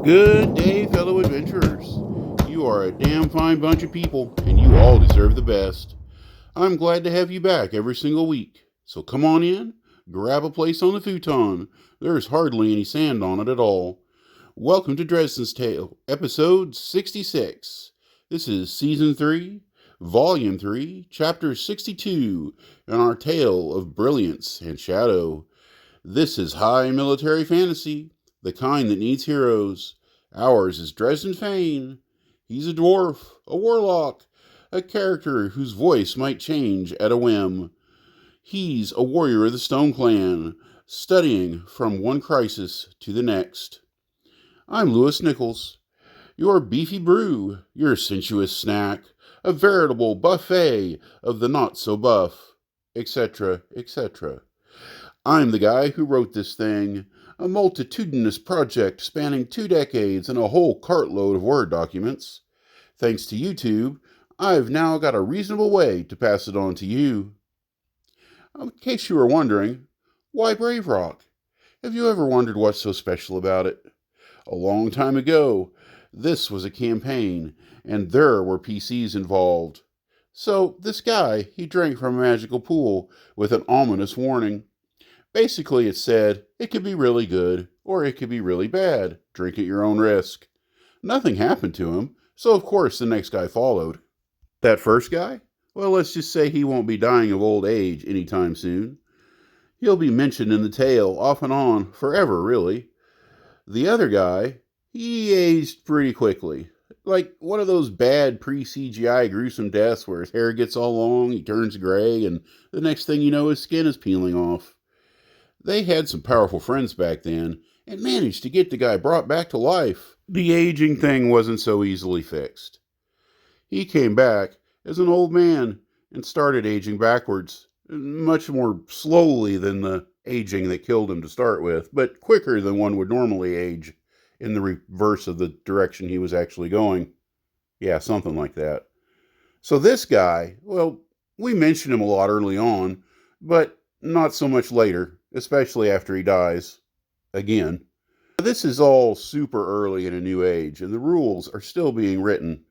Good day, fellow adventurers. You are a damn fine bunch of people, and you all deserve the best. I'm glad to have you back every single week. So come on in, grab a place on the futon. There's hardly any sand on it at all. Welcome to Dresden's Tale, episode 66. This is season 3, volume 3, chapter 62, and our tale of brilliance and shadow. This is high military fantasy, the kind that needs heroes. Ours is Dresden Fane. He's a dwarf, a warlock, a character whose voice might change at a whim. He's a warrior of the Stone Clan, studying from one crisis to the next. I'm Lewis Nichols, your beefy brew, your sensuous snack, a veritable buffet of the not-so-buff, etc., etc. I'm the guy who wrote this thing, a multitudinous project spanning 2 decades and a whole cartload of Word documents. Thanks to YouTube, I've now got a reasonable way to pass it on to you. In case you were wondering, why Brave Rock? Have you ever wondered what's so special about it? A long time ago, this was a campaign, and there were PCs involved. So this guy, he drank from a magical pool with an ominous warning. Basically, it said, it could be really good, or it could be really bad. Drink at your own risk. Nothing happened to him, so of course the next guy followed. That first guy? Well, let's just say he won't be dying of old age anytime soon. He'll be mentioned in the tale, off and on, forever, really. The other guy, he aged pretty quickly. Like one of those bad pre-CGI gruesome deaths where his hair gets all long, he turns gray, and the next thing you know his skin is peeling off. They had some powerful friends back then, and managed to get the guy brought back to life. The aging thing wasn't so easily fixed. He came back as an old man and started aging backwards, much more slowly than the aging that killed him to start with, but quicker than one would normally age in the reverse of the direction he was actually going. Yeah, something like that. So this guy, well, we mentioned him a lot early on, but not so much later, especially after he dies. Again. This is all super early in a new age, and the rules are still being written.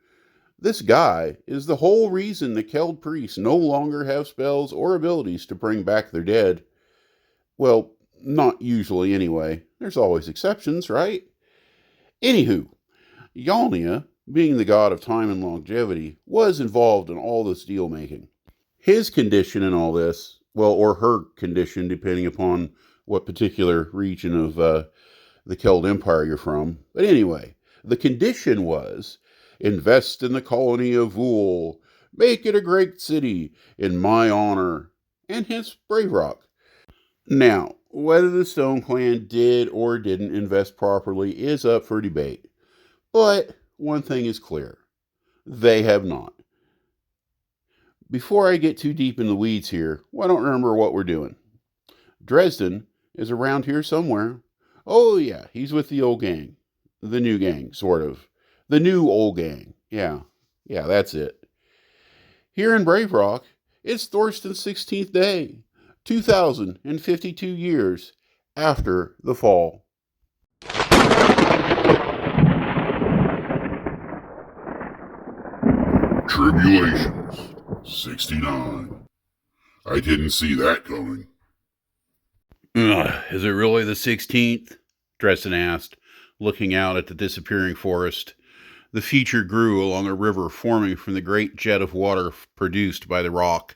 This guy is the whole reason the Keld priests no longer have spells or abilities to bring back their dead. Well, not usually anyway. There's always exceptions, right? Anywho, Yalnia, being the god of time and longevity, was involved in all this deal making. His condition in all this, well, or her condition, depending upon what particular region of the Keld Empire you're from. But anyway, the condition was, invest in the colony of Vool, make it a great city, in my honor, and hence Brave Rock. Now, whether the Stone Clan did or didn't invest properly is up for debate. But one thing is clear. They have not. Before I get too deep in the weeds here, why don't remember what we're doing? Dresden is around here somewhere. Oh yeah, he's with the old gang. The new gang, sort of. The new old gang. Yeah, that's it. Here in Brave Rock, it's Thorsten's 16th day. 2,052 years after the fall. Tribulations, 69. I didn't see that coming. Is it really the 16th? Dresden asked, looking out at the disappearing forest. The feature grew along a river forming from the great jet of water produced by the rock.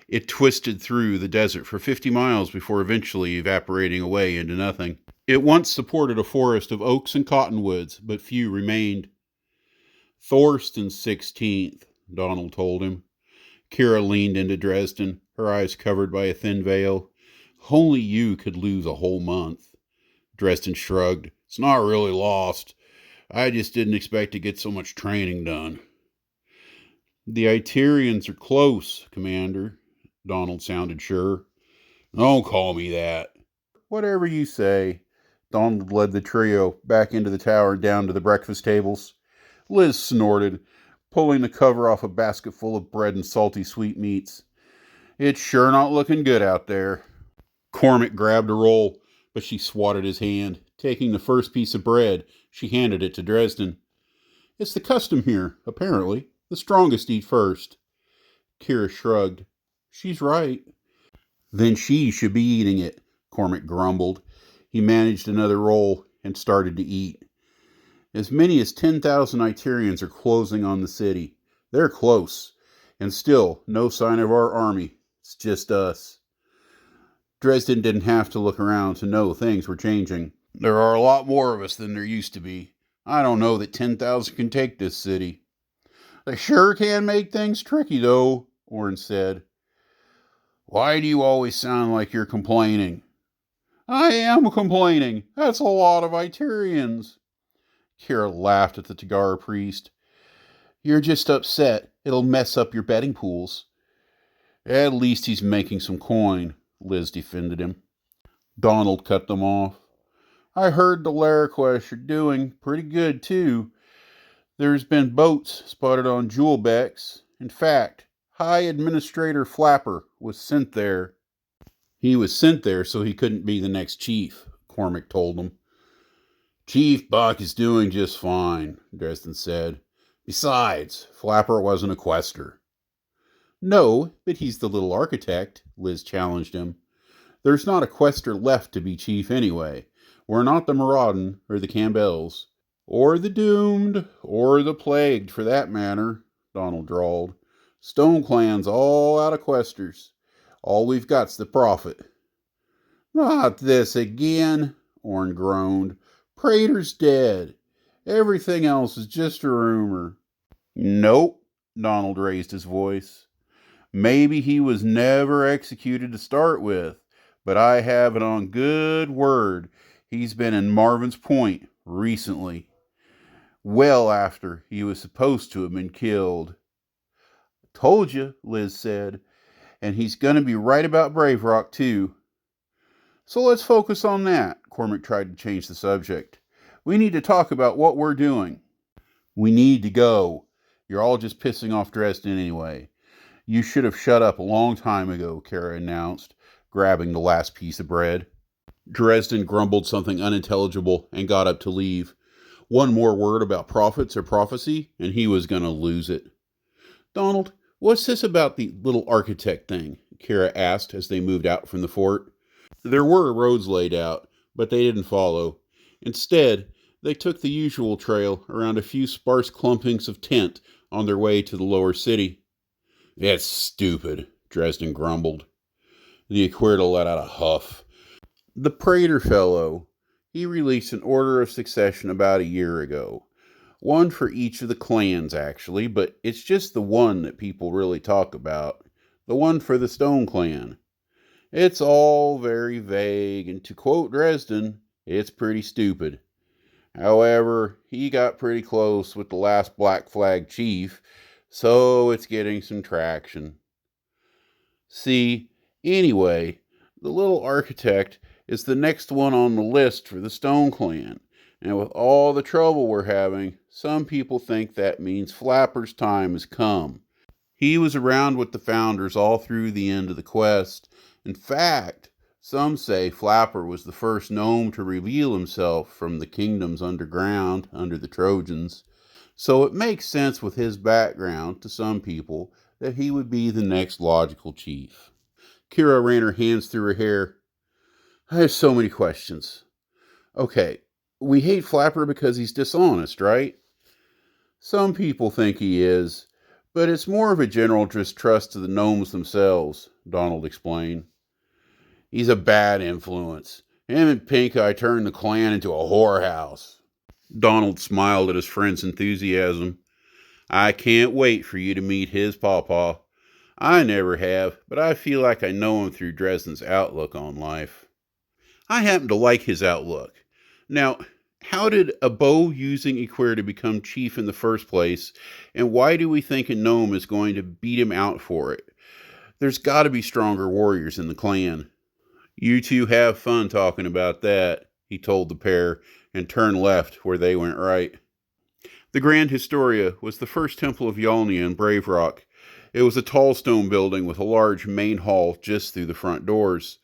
It twisted through the desert for 50 miles before eventually evaporating away into nothing. It once supported a forest of oaks and cottonwoods, but few remained. Thorsten's 16th, Donald told him. Kira leaned into Dresden, her eyes covered by a thin veil. Only you could lose a whole month. Dresden shrugged. It's not really lost. I just didn't expect to get so much training done. The Iterians are close, Commander. Donald sounded sure. Don't call me that. Whatever you say. Donald led the trio back into the tower and down to the breakfast tables. Liz snorted, pulling the cover off a basket full of bread and salty sweetmeats. It's sure not looking good out there. Cormac grabbed a roll, but she swatted his hand. Taking the first piece of bread, she handed it to Dresden. It's the custom here, apparently. The strongest eat first. Kira shrugged. She's right. Then she should be eating it, Cormac grumbled. He managed another roll and started to eat. As many as 10,000 Itarians are closing on the city. They're close. And still, no sign of our army. It's just us. Dresden didn't have to look around to know things were changing. There are a lot more of us than there used to be. I don't know that 10,000 can take this city. They sure can make things tricky, though, Orrin said. Why do you always sound like you're complaining? I am complaining. That's a lot of Itarians. Kira laughed at the Tagara priest. You're just upset. It'll mess up your betting pools. At least he's making some coin, Liz defended him. Donald cut them off. I heard the Laraquesh are doing pretty good, too. There's been boats spotted on Jewelbecks. In fact, High Administrator Flapper was sent there. He was sent there so he couldn't be the next chief, Cormac told him. Chief Buck is doing just fine, Dresden said. Besides, Flapper wasn't a quester. No, but he's the little architect, Liz challenged him. There's not a quester left to be chief anyway. We're not the Maraudin or the Campbells. Or the Doomed, or the Plagued, for that matter, Donald drawled. Stone Clan's all out of questers. All we've got's the Prophet. Not this again, Orrin groaned. Praetor's dead. Everything else is just a rumor. Nope, Donald raised his voice. Maybe he was never executed to start with, but I have it on good word he's been in Marvin's Point recently. Well after he was supposed to have been killed. Told you, Liz said. And he's going to be right about Brave Rock, too. So let's focus on that, Cormac tried to change the subject. We need to talk about what we're doing. We need to go. You're all just pissing off Dresden anyway. You should have shut up a long time ago, Kara announced, grabbing the last piece of bread. Dresden grumbled something unintelligible and got up to leave. One more word about prophets or prophecy, and he was going to lose it. Donald, what's this about the little architect thing? Kara asked as they moved out from the fort. There were roads laid out, but they didn't follow. Instead, they took the usual trail around a few sparse clumpings of tent on their way to the lower city. That's stupid, Dresden grumbled. The Aquirta let out a huff. The Praetor fellow, he released an order of succession about a year ago. One for each of the clans, actually, but it's just the one that people really talk about. The one for the Stone Clan. It's all very vague, and to quote Dresden, it's pretty stupid. However, he got pretty close with the last Black Flag chief, so it's getting some traction. See, anyway, the little architect is the next one on the list for the Stone Clan, and with all the trouble we're having, some people think that means Flapper's time has come. He was around with the founders all through the end of the quest. In fact, some say Flapper was the first gnome to reveal himself from the kingdoms underground under the Trojans. So it makes sense with his background to some people that he would be the next logical chief. Kira ran her hands through her hair. I have so many questions. Okay, we hate Flapper because he's dishonest, right? Some people think he is, but it's more of a general distrust of the gnomes themselves, Donald explained. He's a bad influence. Him and Pink Eye turned the clan into a whorehouse. Donald smiled at his friend's enthusiasm. I can't wait for you to meet his pawpaw. I never have, but I feel like I know him through Dresden's outlook on life. I happen to like his outlook. Now, how did a bow using Aquirta become chief in the first place, and why do we think a gnome is going to beat him out for it? There's got to be stronger warriors in the clan. You two have fun talking about that, he told the pair, and turned left where they went right. The Grand Historia was the first temple of Yalnia in Brave Rock. It was a tall stone building with a large main hall just through the front doors.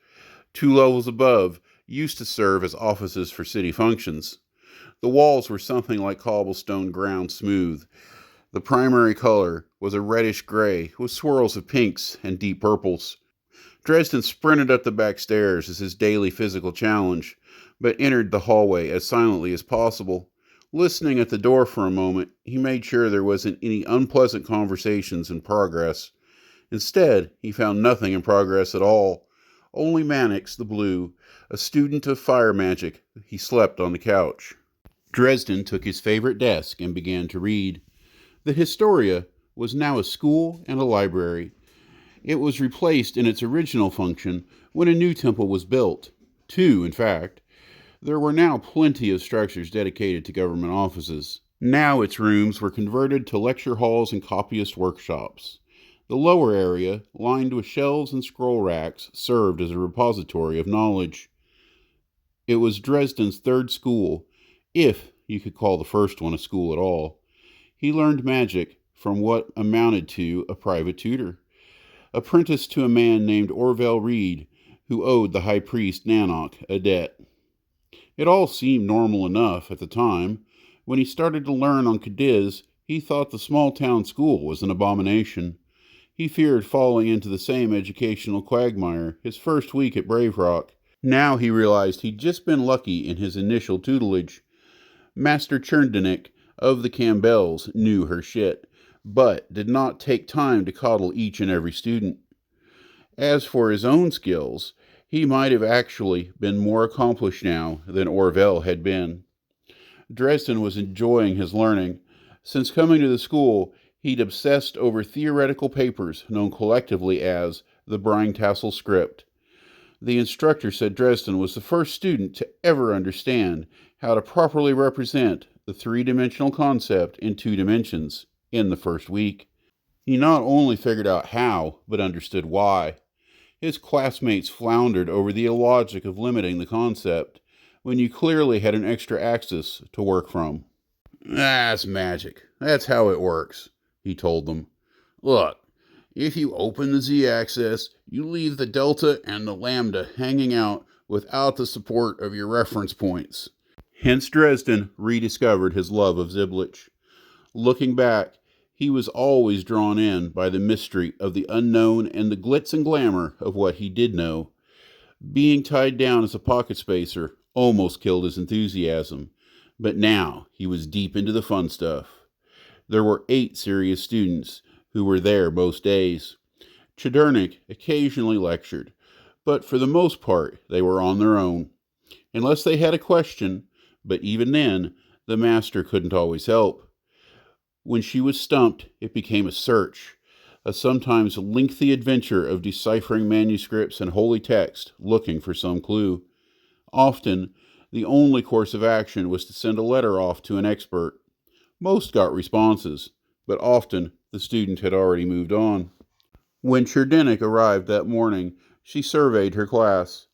2 levels above, used to serve as offices for city functions. The walls were something like cobblestone ground smooth. The primary color was a reddish gray with swirls of pinks and deep purples. Dresden sprinted up the back stairs as his daily physical challenge, but entered the hallway as silently as possible. Listening at the door for a moment, he made sure there wasn't any unpleasant conversations in progress. Instead, he found nothing in progress at all. Only Mannix the Blue, a student of fire magic. He slept on the couch. Dresden took his favorite desk and began to read. The Historia was now a school and a library. It was replaced in its original function when a new temple was built. Two, in fact. There were now plenty of structures dedicated to government offices. Now its rooms were converted to lecture halls and copyist workshops. The lower area, lined with shelves and scroll racks, served as a repository of knowledge. It was Dresden's third school, if you could call the first one a school at all. He learned magic from what amounted to a private tutor, apprenticed to a man named Orville Reed, who owed the high priest Nanok a debt. It all seemed normal enough at the time. When he started to learn on Cadiz, he thought the small-town school was an abomination. He feared falling into the same educational quagmire his first week at Brave Rock. Now he realized he'd just been lucky in his initial tutelage. Master Cherndenik of the Campbells knew her shit, but did not take time to coddle each and every student. As for his own skills, he might have actually been more accomplished now than Orville had been. Dresden was enjoying his learning. Since coming to the school, he'd obsessed over theoretical papers known collectively as the Brine-Tassel script. The instructor said Dresden was the first student to ever understand how to properly represent the three-dimensional concept in 2 dimensions in the first week. He not only figured out how, but understood why. His classmates floundered over the illogic of limiting the concept when you clearly had an extra axis to work from. That's magic. That's how it works, he told them. Look, if you open the z-axis, you leave the delta and the lambda hanging out without the support of your reference points. Hence Dresden rediscovered his love of Ziblich. Looking back, he was always drawn in by the mystery of the unknown and the glitz and glamour of what he did know. Being tied down as a pocket spacer almost killed his enthusiasm, but now he was deep into the fun stuff. There were 8 serious students who were there most days. Cherndenik occasionally lectured, but for the most part they were on their own. Unless they had a question, but even then, the master couldn't always help. When she was stumped, it became a search, a sometimes lengthy adventure of deciphering manuscripts and holy text, looking for some clue. Often, the only course of action was to send a letter off to an expert. Most got responses, but often the student had already moved on. When Cherndenik arrived that morning, she surveyed her class.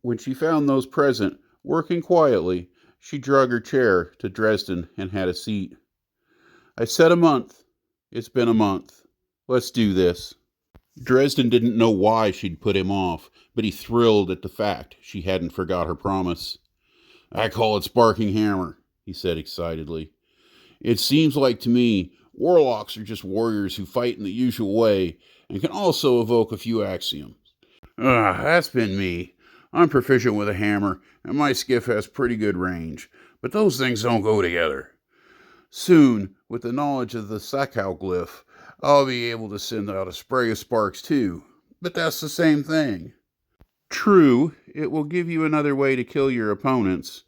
When she found those present working quietly, she drug her chair to Dresden and had a seat. I said a month. It's been a month. Let's do this. Dresden didn't know why she'd put him off, but he thrilled at the fact she hadn't forgot her promise. I call it sparking hammer, he said excitedly. It seems like to me warlocks are just warriors who fight in the usual way and can also evoke a few axioms. That's been me. I'm proficient with a hammer, and my skiff has pretty good range, but those things don't go together. Soon, with the knowledge of the Sakau glyph, I'll be able to send out a spray of sparks too, but that's the same thing. True, it will give you another way to kill your opponents.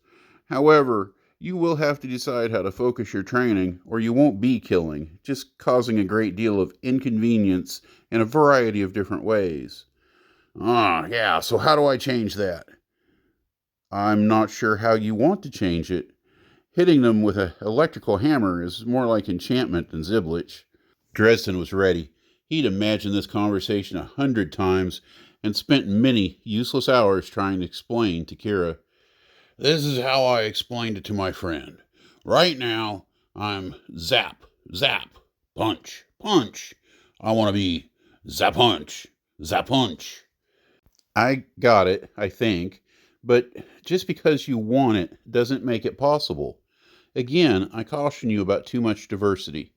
However, you will have to decide how to focus your training, or you won't be killing, just causing a great deal of inconvenience in a variety of different ways. Yeah, so how do I change that? I'm not sure how you want to change it. Hitting them with an electrical hammer is more like enchantment than Ziblich. Dresden was ready. He'd imagined this conversation 100 times and spent many useless hours trying to explain to Kira. This is how I explained it to my friend. Right now, I'm zap, zap, punch, punch. I want to be zapunch, zapunch. I got it, I think, But just because you want it doesn't make it possible. Again, I caution you about too much diversity.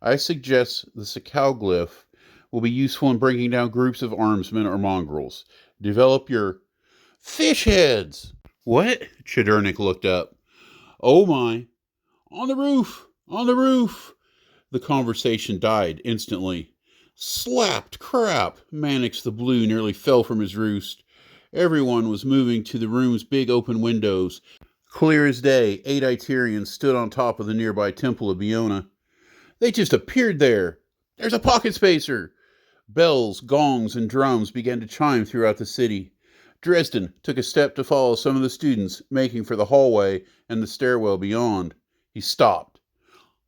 I suggest the Sakowglyph will be useful in bringing down groups of armsmen or mongrels. Develop your fish heads. What? Chidurnik looked up. Oh my. On the roof! On the roof! The conversation died instantly. Slapped crap! Mannix the Blue nearly fell from his roost. Everyone was moving to the room's big open windows. Clear as day, 8 Iterians stood on top of the nearby Temple of Biona. They just appeared there. There's a pocket spacer. Bells, gongs, and drums began to chime throughout the city. Dresden took a step to follow some of the students, making for the hallway and the stairwell beyond. He stopped.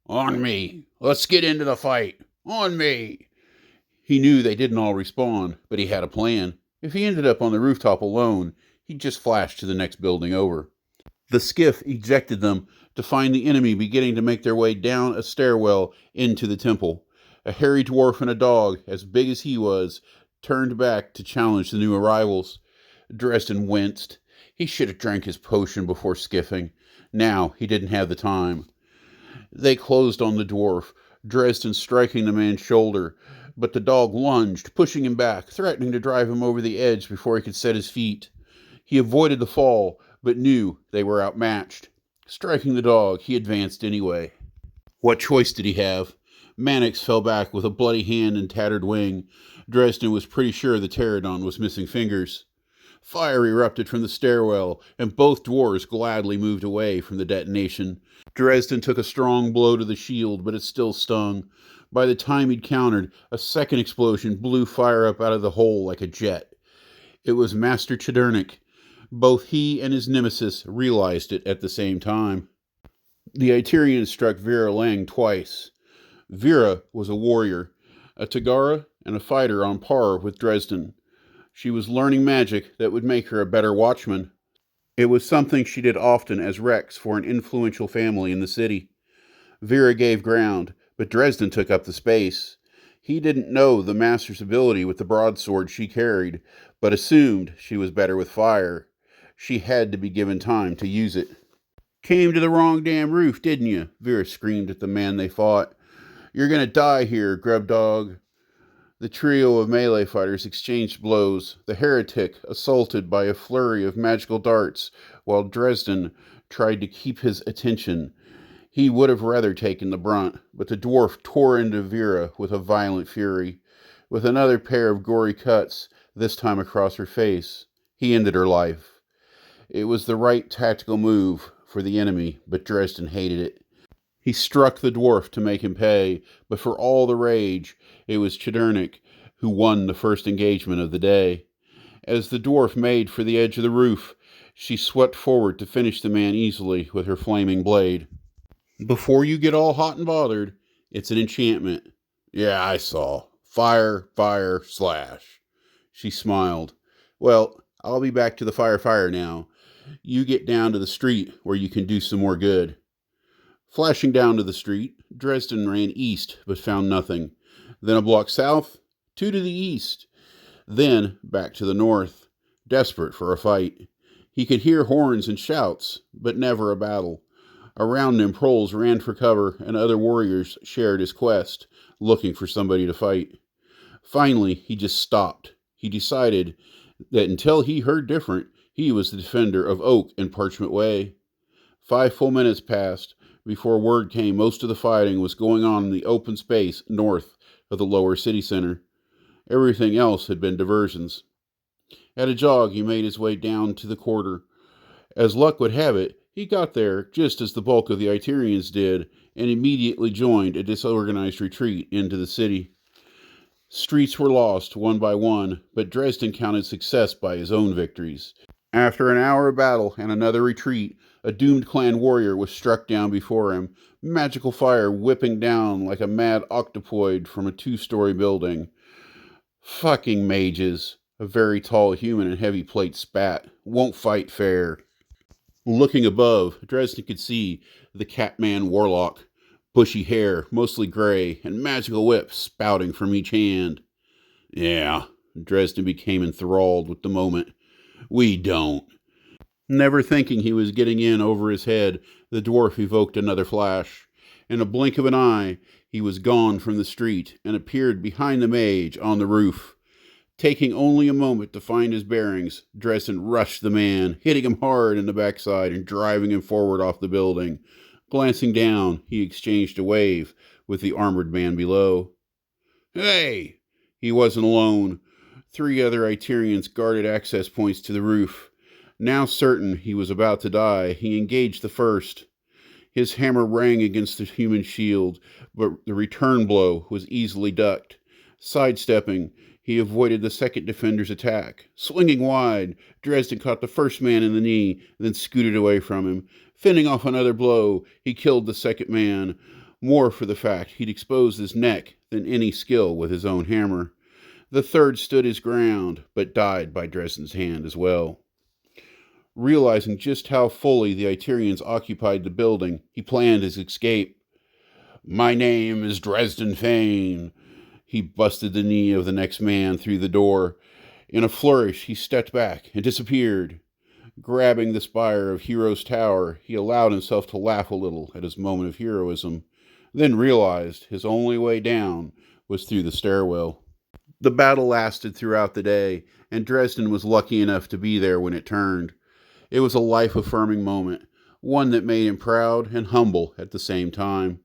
On me. Let's get into the fight. On me. He knew they didn't all respond, but he had a plan. If he ended up on the rooftop alone, he'd just flash to the next building over. The skiff ejected them to find the enemy beginning to make their way down a stairwell into the temple. A hairy dwarf and a dog, as big as he was, turned back to challenge the new arrivals. Dresden winced. He should have drank his potion before skiffing. Now he didn't have the time. They closed on the dwarf, Dresden striking the man's shoulder, but the dog lunged, pushing him back, threatening to drive him over the edge before he could set his feet. He avoided the fall, but knew they were outmatched. Striking the dog, he advanced anyway. What choice did he have? Mannix fell back with a bloody hand and tattered wing. Dresden was pretty sure the pterodon was missing fingers. Fire erupted from the stairwell, and both dwarves gladly moved away from the detonation. Dresden took a strong blow to the shield, but it still stung. By the time he'd countered, a second explosion blew fire up out of the hole like a jet. It was Master Chidurnik. Both he and his nemesis realized it at the same time. The Iterian struck Vera Lang twice. Vera was a warrior, a Tagara, and a fighter on par with Dresden. She was learning magic that would make her a better watchman. It was something she did often as Rex for an influential family in the city. Vera gave ground, but Dresden took up the space. He didn't know the master's ability with the broadsword she carried, but assumed she was better with fire. She had to be given time to use it. Came to the wrong damn roof, didn't you? Vera screamed at the man they fought. You're gonna die here, grub dog. The trio of melee fighters exchanged blows, the heretic assaulted by a flurry of magical darts, while Dresden tried to keep his attention. He would have rather taken the brunt, but the dwarf tore into Vera with a violent fury. With another pair of gory cuts, this time across her face, he ended her life. It was the right tactical move for the enemy, but Dresden hated it. He struck the dwarf to make him pay, but for all the rage, it was Chidurnik who won the first engagement of the day. As the dwarf made for the edge of the roof, she swept forward to finish the man easily with her flaming blade. Before you get all hot and bothered, it's an enchantment. Yeah, I saw. Fire, fire, slash. She smiled. Well, I'll be back to the fire now. You get down to the street where you can do some more good. Flashing down to the street, Dresden ran east but found nothing. Then a block south, 2 to the east. Then back to the north, desperate for a fight. He could hear horns and shouts, but never a battle. Around him, proles ran for cover, and other warriors shared his quest, looking for somebody to fight. Finally, he just stopped. He decided that until he heard different, he was the defender of Oak and Parchment Way. 5 full minutes passed before word came most of the fighting was going on in the open space north of the lower city center. Everything else had been diversions. At a jog, he made his way down to the quarter. As luck would have it, he got there just as the bulk of the Iterians did, and immediately joined a disorganized retreat into the city. Streets were lost one by one, but Dresden counted success by his own victories. After an hour of battle and another retreat, a doomed clan warrior was struck down before him, magical fire whipping down like a mad octopoid from a 2-story building. Fucking mages. A very tall human in heavy plate spat. Won't fight fair. Looking above, Dresden could see the Catman warlock. Bushy hair, mostly gray, and magical whips spouting from each hand. Yeah, Dresden became enthralled with the moment. We don't. Never thinking he was getting in over his head, the dwarf evoked another flash. In a blink of an eye, he was gone from the street and appeared behind the mage on the roof. Taking only a moment to find his bearings, Dresden rushed the man, hitting him hard in the backside and driving him forward off the building. Glancing down, he exchanged a wave with the armored man below. Hey! He wasn't alone. 3 other Iterians guarded access points to the roof. Now certain he was about to die, he engaged the first. His hammer rang against the human shield, but the return blow was easily ducked. Sidestepping, he avoided the second defender's attack. Swinging wide, Dresden caught the first man in the knee, then scooted away from him. Fending off another blow, he killed the second man, more for the fact he'd exposed his neck than any skill with his own hammer. The third stood his ground, but died by Dresden's hand as well. Realizing just how fully the Iterians occupied the building, he planned his escape. My name is Dresden Fane. He busted the knee of the next man through the door. In a flourish, he stepped back and disappeared. Grabbing the spire of Hero's Tower, he allowed himself to laugh a little at his moment of heroism, then realized his only way down was through the stairwell. The battle lasted throughout the day, and Dresden was lucky enough to be there when it turned. It was a life-affirming moment, one that made him proud and humble at the same time.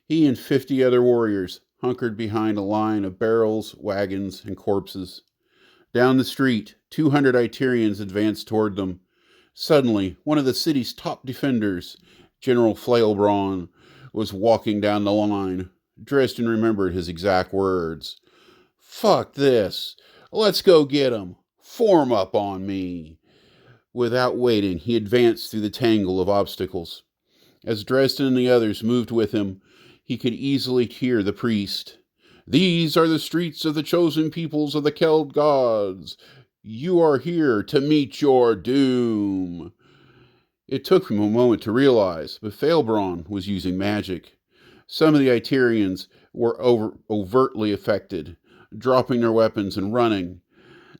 He and 50 other warriors hunkered behind a line of barrels, wagons, and corpses. Down the street, 200 Iterians advanced toward them. Suddenly, one of the city's top defenders, General Flailbraun, was walking down the line. Dresden remembered his exact words. Fuck this. Let's go get 'em. Form up on me. Without waiting, he advanced through the tangle of obstacles. As Dresden and the others moved with him, he could easily hear the priest. These are the streets of the chosen peoples of the Keld gods. You are here to meet your doom. It took him a moment to realize, but Failbraun was using magic. Some of the Iterians were overtly affected, dropping their weapons and running.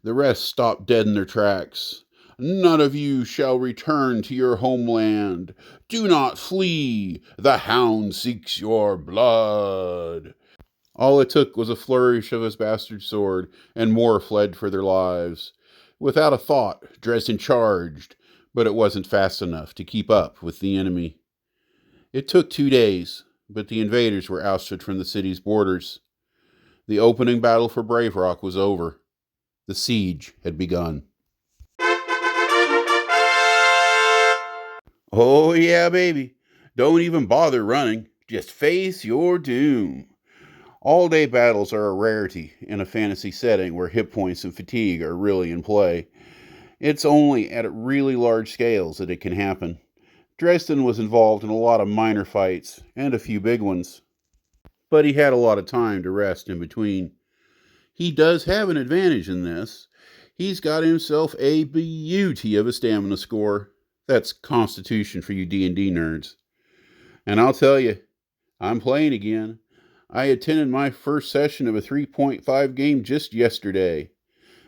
The rest stopped dead in their tracks. None of you shall return to your homeland. Do not flee. The hound seeks your blood. All it took was a flourish of his bastard sword, and more fled for their lives. Without a thought, Dresden charged, but it wasn't fast enough to keep up with the enemy. It took 2 days, but the invaders were ousted from the city's borders. The opening battle for Brave Rock was over. The siege had begun. Oh yeah, baby. Don't even bother running. Just face your doom. All-day battles are a rarity in a fantasy setting where hit points and fatigue are really in play. It's only at really large scales that it can happen. Dresden was involved in a lot of minor fights and a few big ones, but he had a lot of time to rest in between. He does have an advantage in this. He's got himself a beauty of a stamina score. That's Constitution for you D&D nerds. And I'll tell you, I'm playing again. I attended my first session of a 3.5 game just yesterday.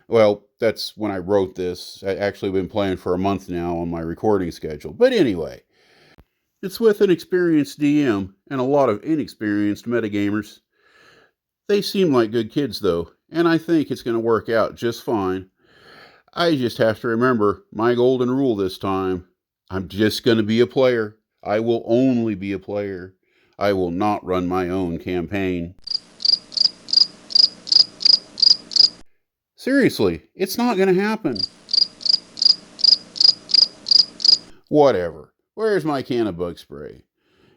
Well, that's when I wrote this. I actually been playing for a month now on my recording schedule. But anyway, it's with an experienced DM and a lot of inexperienced metagamers. They seem like good kids though, and I think it's going to work out just fine. I just have to remember my golden rule this time. I'm just going to be a player. I will only be a player. I will not run my own campaign. Seriously, it's not going to happen. Whatever. Where's my can of bug spray?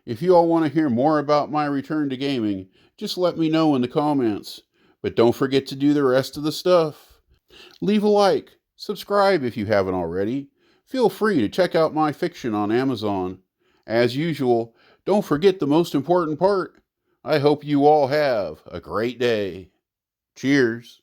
If you all want to hear more about my return to gaming, just let me know in the comments. But don't forget to do the rest of the stuff. Leave a like. Subscribe if you haven't already. Feel free to check out my fiction on Amazon. As usual, don't forget the most important part. I hope you all have a great day. Cheers.